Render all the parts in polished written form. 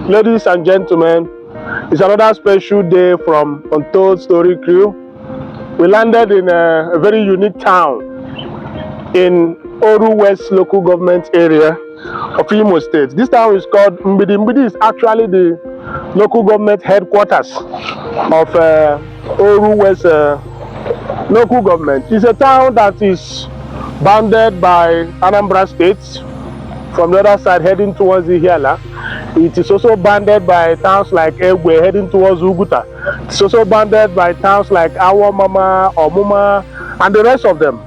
Ladies and gentlemen, it's another special day from Untold Story Crew. We landed in a very unique town in Oru West local government area of Imo State. This town is called Mgbidi. Mgbidi is actually the local government headquarters of Oru West local government. It's a town that is bounded by Anambra State from the other side heading towards Ihiala. It is also bounded by towns like Egwe heading towards Uguta. It's also bounded by towns like Awamama, Omuma, and the rest of them.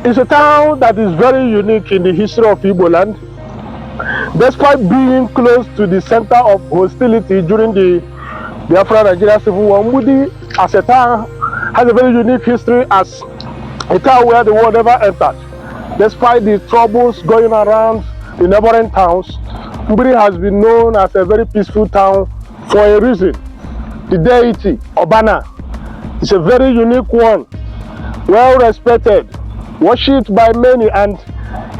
It's a town that is very unique in the history of Igbo land. Despite being close to the center of hostility during the Biafra-Nigeria Civil War, Mudi as a town has a very unique history as a town where the war never entered. Despite the troubles going around the neighboring towns, Mgbidi has been known as a very peaceful town for a reason. The deity, Obana, is a very unique one, well respected, worshipped by many, and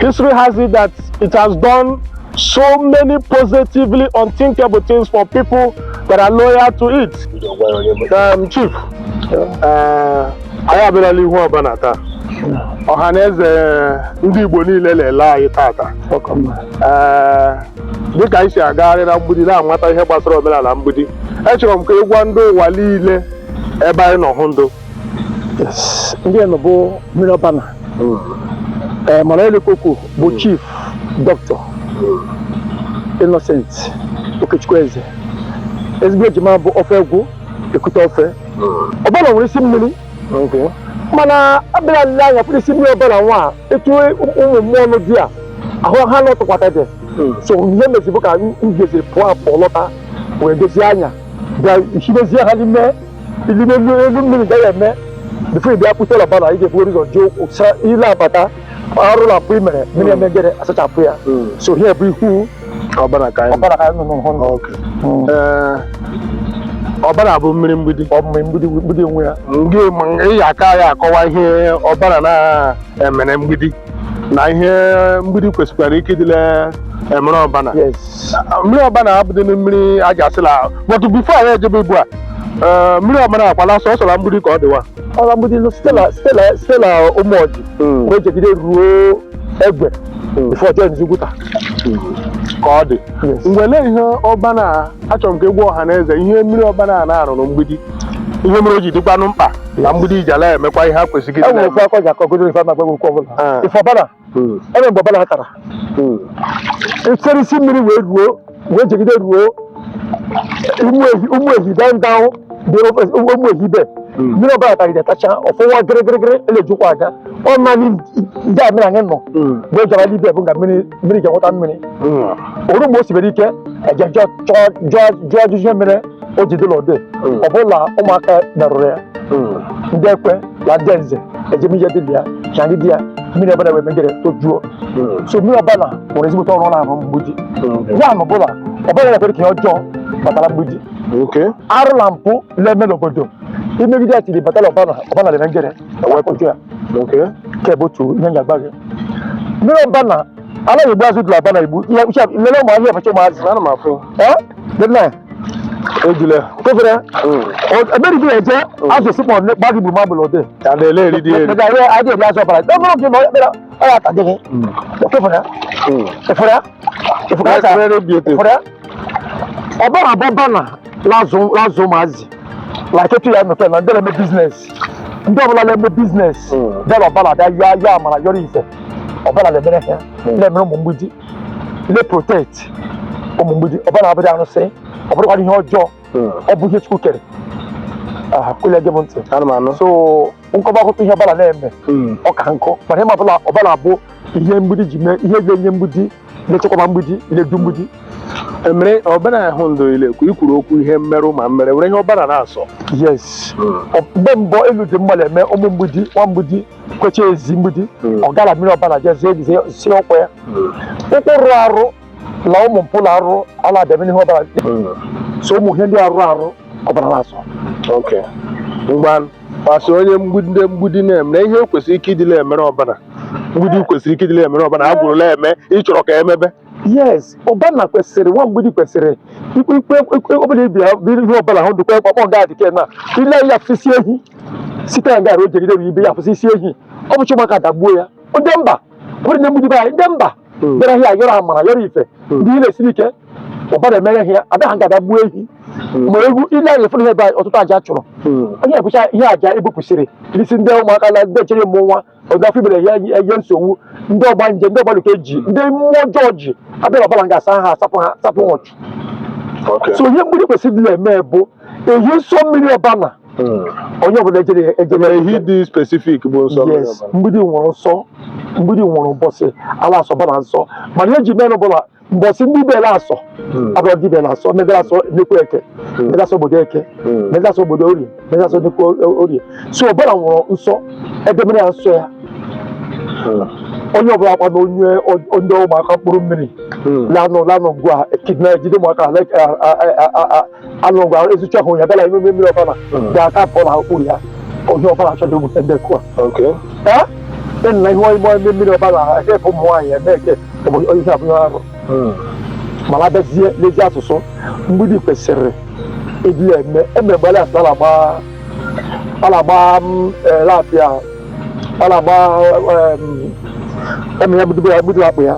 history has it that it has done so many positively unthinkable things for people that are loyal to it. Chief, I have been only one Obana. Ohaneze ndị Igbo niile lele anyị tata. Dịka anyị si agagharị na Mgbidi na-amata ihe gbasara omenala Mgbidi, echọrọ m ka ị gwa ndị ụwa niile ebe anyị nọ hụ ndụ. Ndị eno bụ mmiri Obana. Mana Elekoko bụ Chief Dr. Innocent Okechukwu-Eze. Ezigbo ejima bụ ofe egwu ekute ofe. Obana nwere isi mmiri. Mana abịa nle anya pụrụ isi mmiri Obana nwa etu ụmụ mmụọ nọ di a ahụ ha nọtụkwata dị. So ihe mezi bụ ka ngezi pụọ apụ lọta wee dozie anya bịa hibezie ha n'ime elu mmiri gaghị eme bifo ịbịa pụtara Obana ị ga-ebu ụzọ jụụ ile abata arụ na apụ imere mmiri emegere asachapụ ya. So ihe bụ ihu Obana ka anyị nọ n'ọhụrụ. Obana bụ mmiri Mgbidi. Ọ bụ Mgbidi onwe ya. Ị aka ya akọwa ihe Obana na-emere Mgbidi na ihe Mgbidi kwesịkwara ike ịdịle emere Obana. Yes. Mmiri Obana abụdị na mmiri a ga-asịla but before anyị ejebe ugbu a mmiri Obana akwala sọsọ na Mgbidi ka ọ dịwa. Ọla Mgbidi stela Ụmụọjị wee jegide ruo Egwe before join Uguta ka ọ dị. Mgbe lee ihe Obana achọrọ m ka egwu ọha na eze ihe mmiri Obana na-arụ na Mgbidi, ihe mere o ji dịkwanụ mkpa na Mgbidi ji ala emekwa ihe ha kwesịrị ịdị. Enwere akọ ji akọgodo ife amagbe okwu ọbụla. Ife Obana ebe mgbe Obana tara efere isi mmiri wee jegide ruo ụmụ ehi dandanwụ dị ụmụ ehi be mmiri Obana tagide tacha ọfụwa gịrịgịrịgịrị elejukwa aga ọ naanị ndị a mmiri anyị nọ wee jara ibe bụ nga mmiri ji enweta mmiri oru mgbe o sibere ike eje jụọ ajụjụ ihe mere o ji dịla ode ọbụla ụmụaka merụrụ ya ndị ekwe na ndị nze ejemije dịla ya na ndị di ya mmiri Obana wee megere tojuo. So mmiri Obana nwere ezigbote ọrụ na-arụ Mgbidi ya na ọbụla Obana na-ekwere ka ihe ọjọọ batara Mgbidi arụla mpụ na-eme n'obodo imegide ya tiri batara Obana na-emegere ewepụjụ ya ka ebe otu ihe ngagba gị. Mmiri Obana anaghị egbu azụ dịla Obana igbu lele ụmụ ahịa ọbacha ụmụazị na m afụ ejile kofere emerigi eje azụ sikpọ gbagi gburu mabụl ode adị eri azụ Obana dọgọrọ gị na ekpere ọya aka dị gị kofere Obana bụ Obana lazụ ụmụazị like etu ya mepe na ndị na-eme biznes ndị ọbụla na-eme biznes bịara Obana bịa ya amara yọrọ ife Obana na-emere ha na-emere ụmụ Mgbidi na-protect ụmụ Mgbidi. Obana abụghị arụsị ọ bụrụkwa ihe ọjọọ ọ bụ ihe Chukwu kere kwele gị m ntị. So nkọba akụkọ ihe Obana na-eme ọ ka nkọ mana ịma ọbụla Obana bụ ihe Mgbidi ji mee ihe ga-enye Mgbidi na-echekwaba Mgbidi na-edu Mgbidi. Emere Obana ahụ ndo ile ikwuru okwu ihe mmerụ ma mmere were ihe Obana na-asọ. Yes. Mgbe mbọ elu dị mmadụ eme ụmụ Mgbidi nwa Mgbidi kwecha ezi Mgbidi ọ gara mmiri Obana jezie si ọkwa ya ụkwụ rụrụ arụ na ụmụ mpụ na arụ ala abịa n'ihe Obana so ụmụ ihe ndị arụ Obana na-asọ. Mgban pasị onye Mgbidi na-eme ihe kwesịrị ike ịdịla emere Obana Mgbidi kwesịrị ike ịdịla emere Obana a gwụrụla eme ịchọrọ ka emebe Yes, Obana kwesịrị nwa Mgbidi kwesịrị ikpe obodo ibia biri ihe ọbụla hụ ndụkwa ọkpọ gaadị ke na ile ya fụsisi ehi site na gara o jegide ibe ya fụsisi ehi ọ bụ Chumaka dagbuo ya ndị mba obodo na Mgbidi be anyị ndị mba bịara ihe yọrọ amara yọrọ ife ndị ihe na-esiri ike Obana emere ihe abịa ha ga-adagbuo ehi ma egwu ile anyị fụrụ ihe ebe ọtụtụ aja chụrụ onye ebucha ihe aja ebupụsịrị isi ndị ụmụaka na ndị echere mmụ nwa ọdafọ ibere ya enye nsogbu ndị ọgba nje ndị ọgbalụka eji ndị mmụọ ọjọọ ji abịa Obana ga-asa ha sapụ nwọchụ so ihe Mgbidi kwesịrị eme bụ ehi nsọ mmiri Obana onye ọbụla ejere ehi dị specific bụ nsọ mmiri yes Mgbidi nwụrụ nsọ Mgbidi nwụrụ mbọsị ala asọ Obana nsọ mana ihe ji mere ọbụla mbọsị ndị bele asọ abụọ ndị bele asọ ndị asọ nnekwu eke ndị asọ obodo eke ndị asọ obodo orie ndị asọ nnekwu orie so Obana nwụrụ nsọ edemere ya nsọ ya onye ọbụla akwa na onye ndị ụmụaka mkpụrụ mmiri lanụ ngwa kidna jide ụmụaka anụ ngwa ezucha ahụ ya bịala ime mmiri Obana ga-aka pụọ na okpuru ya onye ọbụla achọghị ogbute ndị kwa na ihe ime mmiri Obana ekepụ ụmụ nwaanyị eme eke ihe abụghị arụ mana abịazie n'ezi asụsụ Mgbidi kwesịrị ịdị eme mgbele asụ a na-agba lapịa a na-agba emenya Mgbidi akpụ ya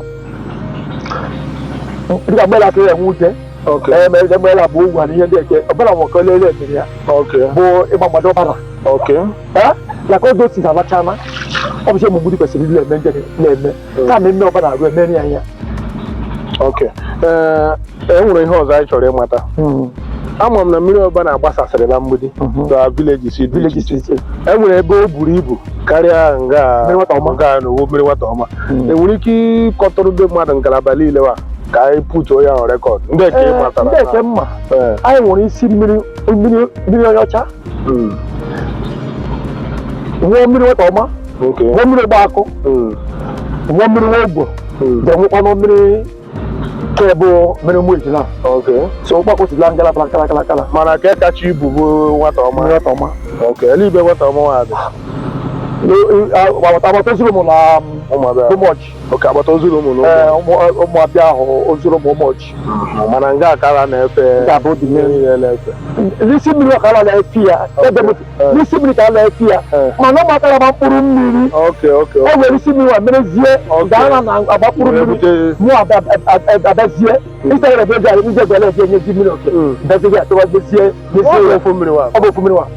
dịka mgbele aka ya enwe ute mgbele bụ ugwu na ihe ndị eke Obana nwoke olele emere ya bụ ịgba mgbado Obana ya ka oge osi na-alachana ọ bụ ihe Mgbidi kwesịrị ịdị eme ndị na-eme ka na eme Obana arụ emere ya ya enwere ihe ọzọ anyị chọrọ ịmata ama m na mmiri Obana gbasasịrị na Mgbidi na villages dị iche iche enwere ebe o buru ibu karịa nga na owo mmiri nwata ọma enwere ike ịkọtụrụ ndị mmadụ ngalaba niile wa ka anyị putuo ya rekọd ndị eke matara ndị eke mma anyị nwere isi mmiri onye ọcha nwụọ mmiri nwata ọma nwụọ mmiri gba akụ nwụọ mmiri nwa ogbo ga-enwekwanụ mmiri bụ mmiri ụmụ ejila so ụgbakọ sila kala mana ka kacha ibu bụ nwata ọma eluigwe nwata ọma nwadị agbata ozuru m na ụmụọchị agbata ozuru m na ụmụabịa ahụ ozuru m ụmụọchị mana nga akara na-efe n'isi mmiri ọkara na-efi ya n'isi mmiri ka a na-efi ya mana ụmụaka na-agba mkpụrụ mmiri o nwere isi mmiri wa merezie gaa na agba mkpụrụ mmiri mụ abịazie isi agara ebe eji ndị egwele eji enyezi mmiri oke bezie atụwazie ọ bụ ofu mmiri wa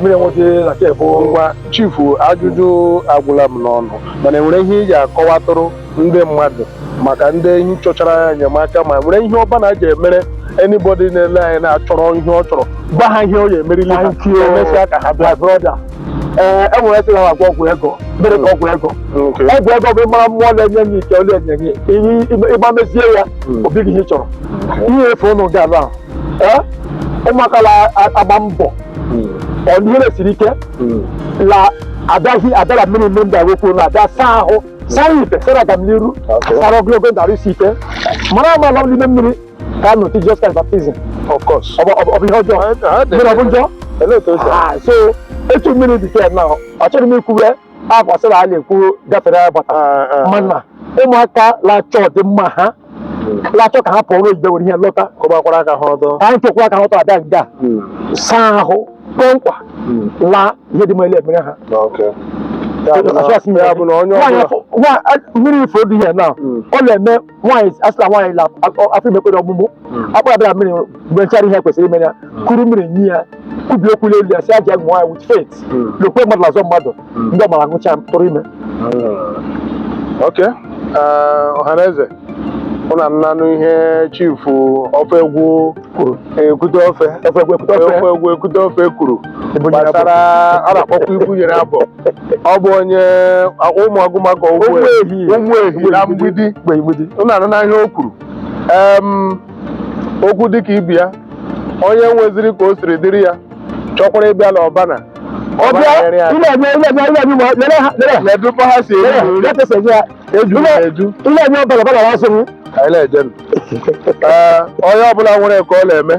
mmiri nwoke na ke bụ ngwa chifu ajụjụ agwụla m n'ọnụ mana enwere ihe iji akọwatụrụ ndị mmadụ maka ndị ihe chọchara enyemaka ma nwere ihe Obana ji emere anybody na-ele anyị na-achọrọ ihe ọ chọrọ gba ha ihe ọ ga-emerili ha emesịa ka ha bịa brọda enwere esi na agwa ọgwụ ego mere ka ọgwụ ego bụ mara mmụọ na-enye gị ike ole enye gị ịgba mezie ya obi gị ihe ị chọrọ ihe efe ụnụ ga ala ụmụaka na-agba mbọ ọ ihe na-esiri ike la abịara mmiri mme ndị agwekwu na abịa saa ahụ saa ife sara aga m n'iru sara ogologo ndara isi ike mara amala n'ime mmiri ka a nụtụ just kind baptism of course ọ bụ ihe ọjọọ mmiri ọ bụ njọ so etu mmiri dị ke na ọ chọrọ m ikwuwe akwasịrị a na-ekwu gafere gbata mana ụmụaka lachọ ọdịmma ha lachọ ka ha pụọ n'oyibo were ihe lọta kọbakwara aka ha ọdọ anyị chekwara aka ha ọtọ abịa nga saa ahụ kpọmkwa la ihe dị mele emere ha mmiri ifo dị ihe na ọ na-eme nwaanyị asịla nwaanyị la afọ imekwere ọmụmụ akpara abịa mmiri mgbe nchara ihe kwesịrị ime ya kuru mmiri nye ya kubi okwu n'elu ya si aja agụ nwaanyị with faith lokwe mmadụ azọ mmadụ ndị ọ mara agụcha tụrụ ime ọhaneze ụna nnanụ ihe chifu ofe egwu ekwute ofe kwuru gbasara a na-akpọkwa ibu nyere abụ ọ bụ onye ụmụ agụmagụ ụmụ ehi na Mgbidi ụna anụ n'ihe o kwuru okwu dịka ibi ya onye nweziri ka o siri dịrị ya chọkwara ịbịa na Obana ledupa ha si eju onye ọbụla nwere ka ọ na-eme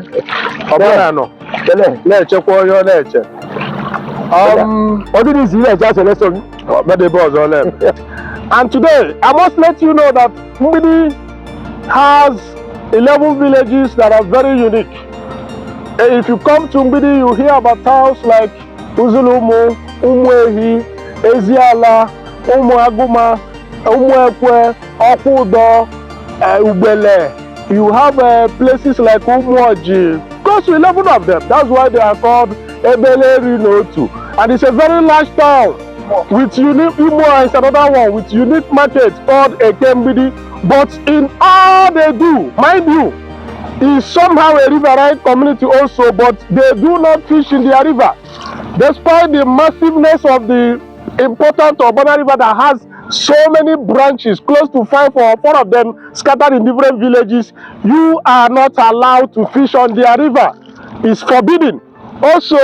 Obana nọ na-echekwa onye ọ na-eche and today I must let you know that Mgbidi has 11 villages that are very unique. If you come to Mgbidi, you hear about towns like Uzulumu, Umuehi, Eziala, Umuaguma, Umuekwe, Okudo, Ubele. You have places like Umuoji, close to 11 of them. That's why they are called Ebele Rinotu. And it's a very large town with unique, Imo is another one with unique markets called Ekembidi. But in all they do, mind you, is somehow a riverine community also, but they do not fish in their river. Despite the massiveness of the important Obana River that has so many branches, close to 5 or 4 of them scattered in different villages, you are not allowed to fish on their river. It's forbidden. Also,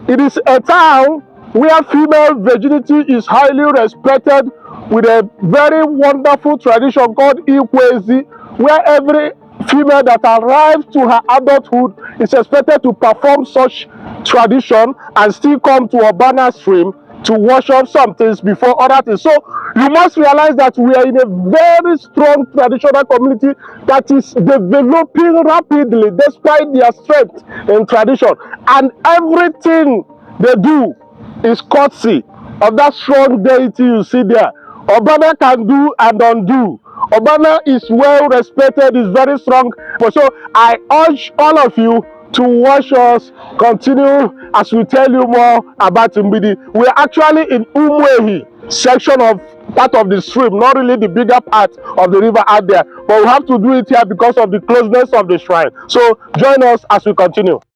it is a town where female virginity is highly respected, with a very wonderful tradition called Ikwezi, where every female that arrives to her adulthood is expected to perform such tradition and still come to Obana stream to wash off some things before other things. So you must realize that we are in a very strong traditional community that is developing rapidly despite their strength in tradition, and everything they do is courtesy of that strong deity you see there. Obana can do and undo. Obana is well respected, is very strong. So I urge all of you to watch us continue as we tell you more about Mgbidi. We are actually in Umuehi section of part of the stream, not really the bigger part of the river out there, but we have to do it here because of the closeness of the shrine. So join us as we continue.